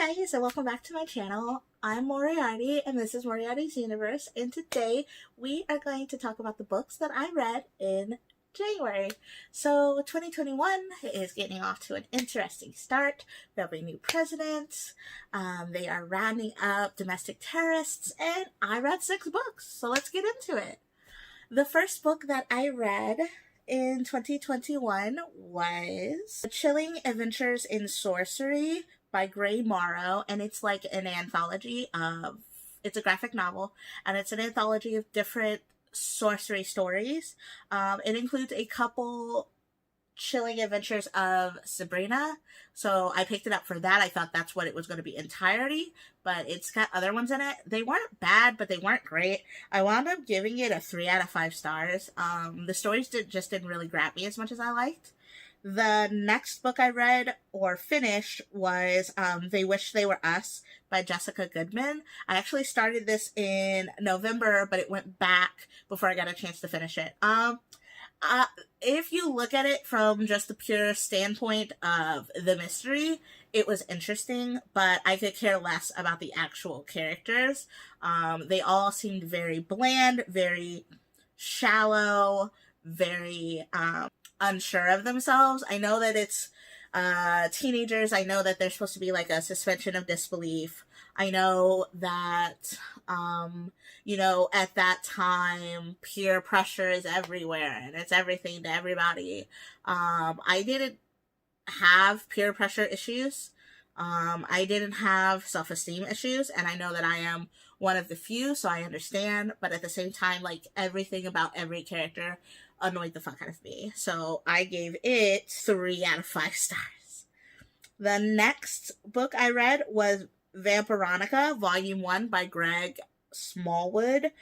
guys, and welcome back to my channel. I'm Moriarty and this is Moriarty's Universe, and today we are going to talk about the books that I read in January. So 2021 is getting off to an interesting start. We have a new president, they are rounding up domestic terrorists, and I read 6 books, so let's get into it. The first book that I read in 2021 was The Chilling Adventures in Sorcery by Gray Morrow, and it's like an anthology of, it's a graphic novel, and it's an anthology of different sorcery stories. It includes a couple Chilling Adventures of Sabrina, so I picked it up for that. I thought that's what it was going to be entirety, but it's got other ones in it. They weren't bad, but they weren't great. I wound up giving it a 3 out of 5 stars. The stories didn't really grab me as much as I liked. The next book I read or finished was They Wish They Were Us by Jessica Goodman. I actually started this in November, but it went back before I got a chance to finish it. If you look at it from just the pure standpoint of the mystery, it was interesting, but I could care less about the actual characters. They all seemed very bland, very shallow, very unsure of themselves. I know that it's teenagers. I know that there's supposed to be like a suspension of disbelief. I know that, at that time, peer pressure is everywhere and it's everything to everybody. I didn't have peer pressure issues. I didn't have self-esteem issues, and I know that I am one of the few, so I understand, but at the same time, like, everything about every character annoyed the fuck out of me. So I gave it 3 out of 5 stars. The next book I read was Vampironica, Volume 1 by Greg Smallwood.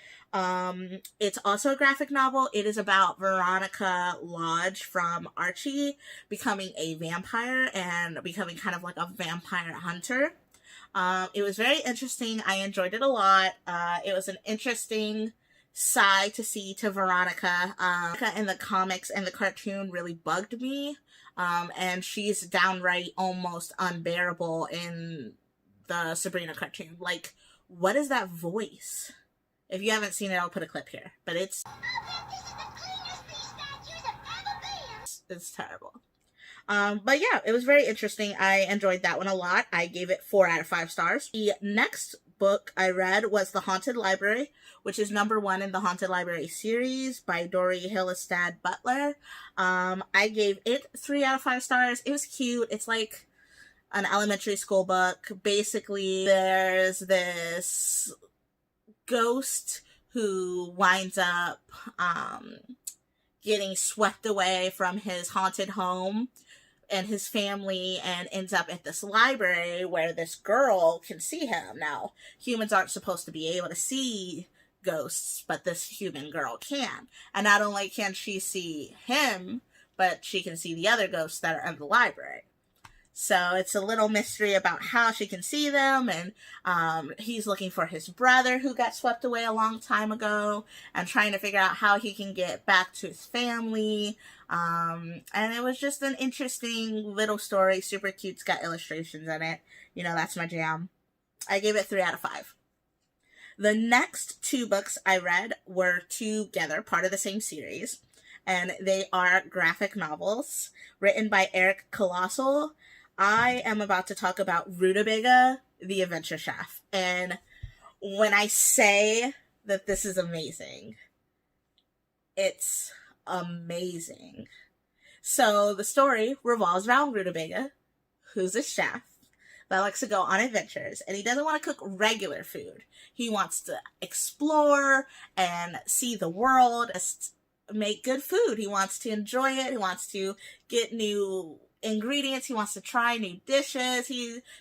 It's also a graphic novel. It is about Veronica Lodge from Archie becoming a vampire and becoming kind of like a vampire hunter. It was very interesting. I enjoyed it a lot. It was an interesting side to see to Veronica. In the comics and the cartoon really bugged me. And she's downright almost unbearable in the Sabrina cartoon. Like, what is that voice? If you haven't seen it, I'll put a clip here. But it's terrible. But yeah, it was very interesting. I enjoyed that one a lot. I gave it 4 out of 5 stars. The next book I read was The Haunted Library, which is number 1 in the Haunted Library series by Dory Hillestad Butler. I gave it 3 out of 5 stars. It was cute. It's like an elementary school book. Basically, there's this ghost who winds up getting swept away from his haunted home and his family, and ends up at this library where this girl can see him. Now, humans aren't supposed to be able to see ghosts, but this human girl can. And not only can she see him, but she can see the other ghosts that are in the library. So it's a little mystery about how she can see them, and he's looking for his brother who got swept away a long time ago and trying to figure out how he can get back to his family. And it was just an interesting little story, super cute. It's got illustrations in it. You know, that's my jam. I gave it 3 out of 5. The next 2 books I read were together, part of the same series, and they are graphic novels written by Eric Colossal. I am about to talk about Rutabaga, the Adventure Chef. And when I say that this is amazing, it's amazing. So the story revolves around Rutabaga, who's a chef that likes to go on adventures, and he doesn't want to cook regular food. He wants to explore and see the world, make good food. He wants to enjoy it. He wants to get new ingredients. He wants to try new dishes.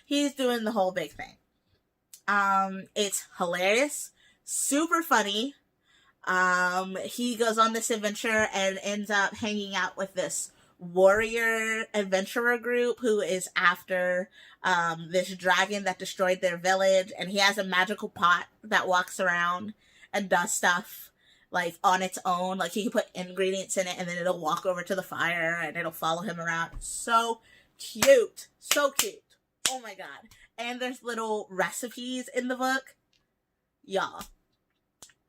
He's doing the whole big thing. It's hilarious, super funny. He goes on this adventure and ends up hanging out with this warrior adventurer group who is after this dragon that destroyed their village, and he has a magical pot that walks around and does stuff like on its own. Like, he can put ingredients in it and then it'll walk over to the fire and it'll follow him around. So cute. So cute. Oh my god. And there's little recipes in the book. Y'all.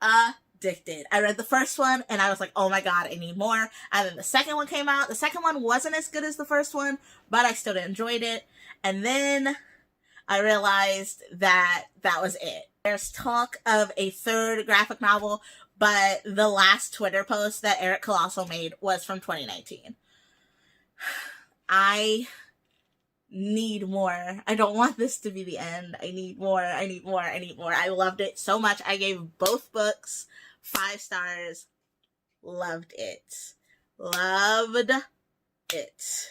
Addicted. I read the first one and I was like, oh my god, I need more. And then the second one came out. The second one wasn't as good as the first one, but I still enjoyed it. And then I realized that that was it. There's talk of a third graphic novel, but the last Twitter post that Eric Colossal made was from 2019. I need more. I don't want this to be the end. I need more. I need more. I need more. I loved it so much. I gave both books 5 stars. Loved it. Loved it.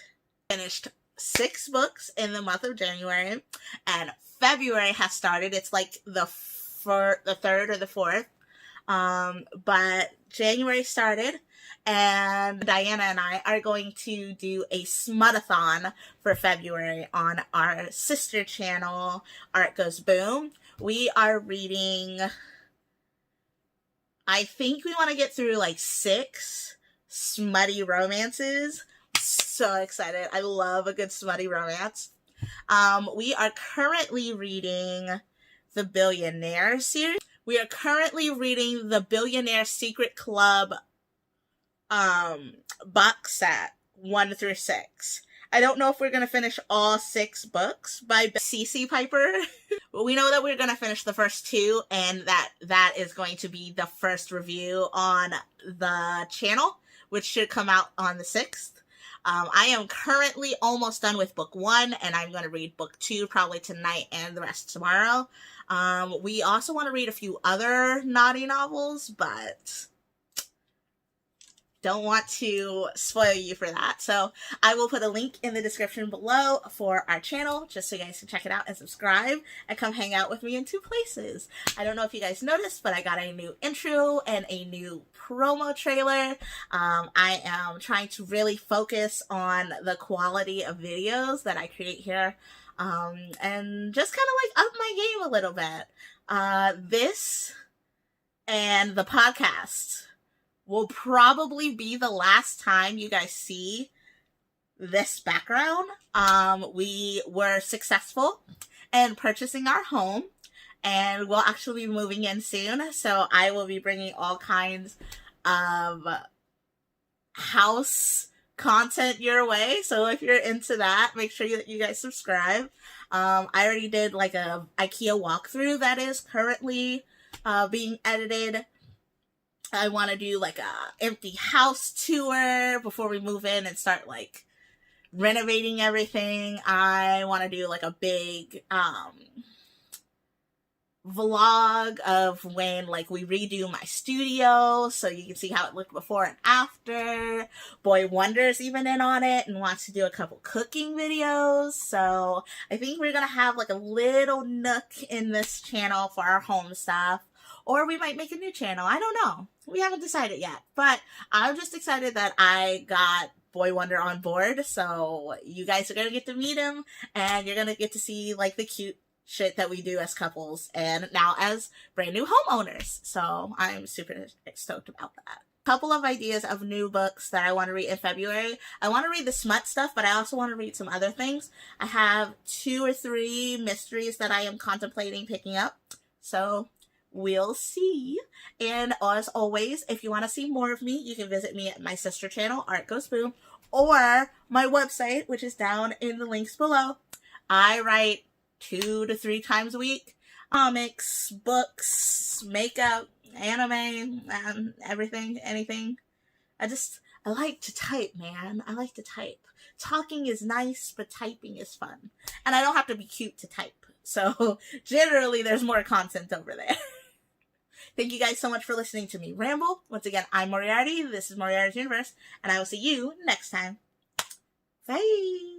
Finished 6 books in the month of January, and February has started. It's like the 3rd or the 4th. But January started, and Diana and I are going to do a smut-a-thon for February on our sister channel, Art Goes Boom. We are reading, I think we want to get through like 6 smutty romances. So excited. I love a good smutty romance. We are currently reading the Billionaire series. We are currently reading the Billionaire Secret Club box set 1 through 6. I don't know if we're going to finish all 6 books by C.C. Piper, but we know that we're going to finish the first 2, and that is going to be the first review on the channel, which should come out on the 6th. I am currently almost done with book 1, and I'm going to read book 2 probably tonight and the rest tomorrow. We also want to read a few other naughty novels, but don't want to spoil you for that. So I will put a link in the description below for our channel, just so you guys can check it out and subscribe and come hang out with me in 2 places. I don't know if you guys noticed, but I got a new intro and a new promo trailer. I am trying to really focus on the quality of videos that I create here, and just kind of like up my game a little bit. This and the podcast will probably be the last time you guys see this background. We were successful in purchasing our home, and we'll actually be moving in soon. So I will be bringing all kinds of house content your way. So if you're into that, make sure that you guys subscribe. I already did like a IKEA walkthrough that is currently being edited. I want to do like a empty house tour before we move in and start like renovating everything. I want to do like a big vlog of when like we redo my studio, so you can see how it looked before and after. Boy Wonder's even in on it and wants to do a couple cooking videos. So I think we're gonna have like a little nook in this channel for our home stuff. Or we might make a new channel. I don't know. We haven't decided yet. But I'm just excited that I got Boy Wonder on board. So you guys are going to get to meet him. And you're going to get to see like the cute shit that we do as couples. And now as brand new homeowners. So I'm super stoked about that. Couple of ideas of new books that I want to read in February. I want to read the smut stuff, but I also want to read some other things. I have 2 or 3 mysteries that I am contemplating picking up. So we'll see. And as always, if you want to see more of me, you can visit me at my sister channel, Art Goes Boom, or my website, which is down in the links below. I write 2 to 3 times a week. Comics, books, makeup, anime, and everything, anything. I like to type, man. I like to type. Talking is nice, but typing is fun. And I don't have to be cute to type. So generally, there's more content over there. Thank you guys so much for listening to me ramble. Once again, I'm Moriarty. This is Moriarty's Universe, and I will see you next time. Bye!